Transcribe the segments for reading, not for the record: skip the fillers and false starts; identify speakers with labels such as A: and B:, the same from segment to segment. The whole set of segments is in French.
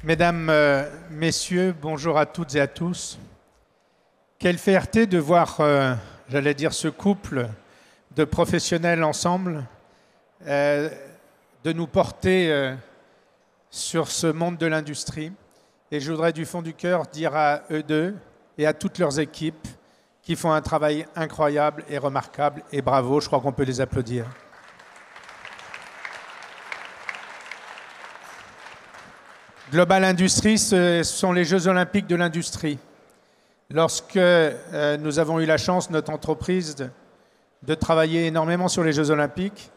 A: Mesdames, Messieurs, bonjour à toutes et à tous. Quelle fierté de voir, j'allais dire, ce couple de professionnels ensemble, de nous porter sur ce monde de l'industrie. Et je voudrais du fond du cœur dire à eux deux et à toutes leurs équipes qui font un travail incroyable et remarquable. Et bravo, je crois qu'on peut les applaudir. Global Industries, ce sont les Jeux Olympiques de l'industrie. Lorsque nous avons eu la chance, notre entreprise, de travailler énormément sur les Jeux Olympiques,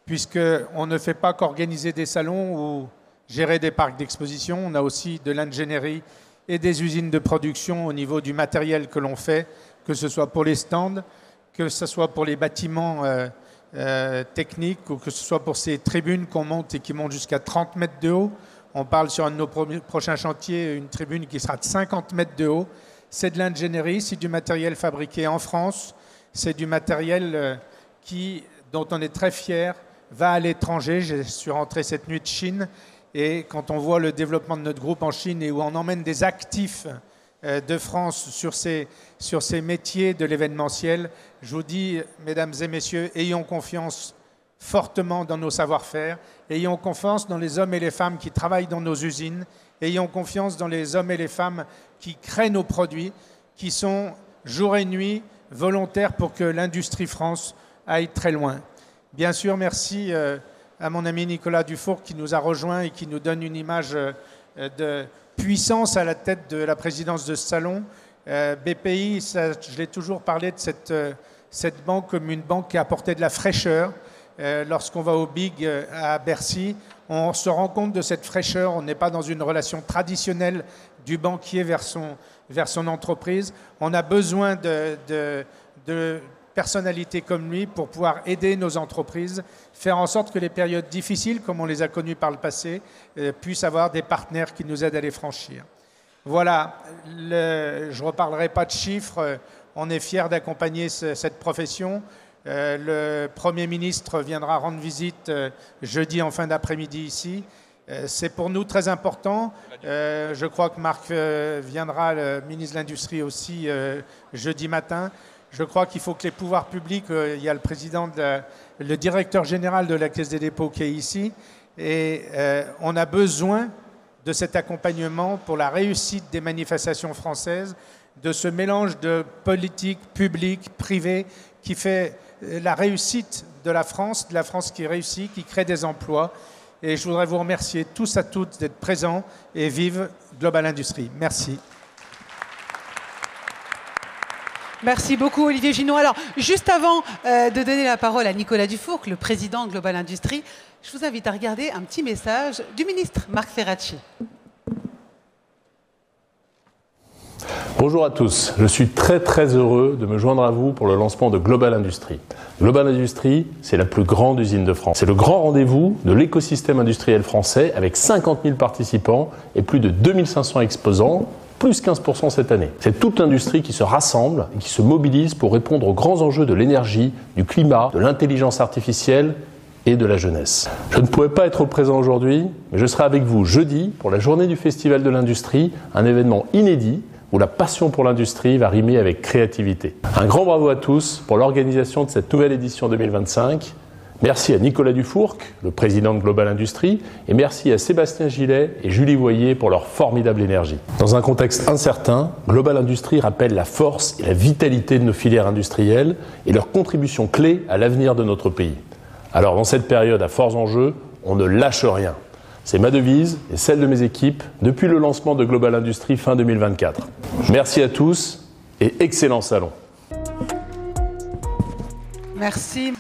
A: puisqu'on ne fait pas qu'organiser des salons ou gérer des parcs d'exposition, on a aussi de l'ingénierie et des usines de production au niveau du matériel que l'on fait, que ce soit pour les stands, que ce soit pour les bâtiments techniques ou que ce soit pour ces tribunes qu'on monte et qui montent jusqu'à 30 mètres de haut. On parle sur un de nos prochains chantiers, une tribune qui sera de 50 mètres de haut. C'est de l'ingénierie, c'est du matériel fabriqué en France, c'est du matériel dont on est très fier, va à l'étranger. Je suis rentré cette nuit de Chine et quand on voit le développement de notre groupe en Chine et où on emmène des actifs de France sur ces métiers de l'événementiel, je vous dis, mesdames et messieurs, ayons confiance fortement dans nos savoir-faire, ayons confiance dans les hommes et les femmes qui travaillent dans nos usines, ayons confiance dans les hommes et les femmes qui créent nos produits, qui sont jour et nuit volontaires pour que l'industrie France aille très loin. Bien sûr, merci à mon ami Nicolas Dufourcq qui nous a rejoints et qui nous donne une image de puissance à la tête de la présidence de ce salon. BPI, je l'ai toujours parlé de cette banque comme une banque qui apportait de la fraîcheur. Lorsqu'on va au Big à Bercy, on se rend compte de cette fraîcheur. On n'est pas dans une relation traditionnelle du banquier vers son entreprise. On a besoin de personnalités comme lui pour pouvoir aider nos entreprises, faire en sorte que les périodes difficiles, comme on les a connues par le passé, puissent avoir des partenaires qui nous aident à les franchir. Voilà, je ne reparlerai pas de chiffres. On est fiers d'accompagner cette profession. Le Premier ministre viendra rendre visite jeudi en fin d'après-midi ici. C'est pour nous très important. Je crois que Marc viendra, le ministre de l'Industrie aussi, jeudi matin. Je crois qu'il faut que les pouvoirs publics, il y a le président, le directeur général de la Caisse des dépôts qui est ici, et on a besoin de cet accompagnement pour la réussite des manifestations françaises, de ce mélange de politique publique, privée, qui fait la réussite de la France qui réussit, qui crée des emplois. Et je voudrais vous remercier tous à toutes d'être présents et vive Global Industries. Merci.
B: Merci beaucoup Olivier Ginot. Alors, juste avant de donner la parole à Nicolas Dufourcq, le président de Global Industries, je vous invite à regarder un petit message du ministre Marc Ferracci.
C: Bonjour à tous, je suis très heureux de me joindre à vous pour le lancement de Global Industries. Global Industries, c'est la plus grande usine de France. C'est le grand rendez-vous de l'écosystème industriel français avec 50 000 participants et plus de 2500 exposants, plus 15% cette année. C'est toute l'industrie qui se rassemble et qui se mobilise pour répondre aux grands enjeux de l'énergie, du climat, de l'intelligence artificielle et de la jeunesse. Je ne pouvais pas être présent aujourd'hui, mais je serai avec vous jeudi pour la journée du Festival de l'Industrie, un événement inédit où la passion pour l'industrie va rimer avec créativité. Un grand bravo à tous pour l'organisation de cette nouvelle édition 2025. Merci à Nicolas Dufourcq, le président de Global Industries, et merci à Sébastien Gillet et Julie Voyer pour leur formidable énergie. Dans un contexte incertain, Global Industries rappelle la force et la vitalité de nos filières industrielles et leur contribution clé à l'avenir de notre pays. Alors dans cette période à forts enjeux, on ne lâche rien. C'est ma devise et celle de mes équipes depuis le lancement de Global Industries fin 2024. Merci à tous et excellent salon.
B: Merci.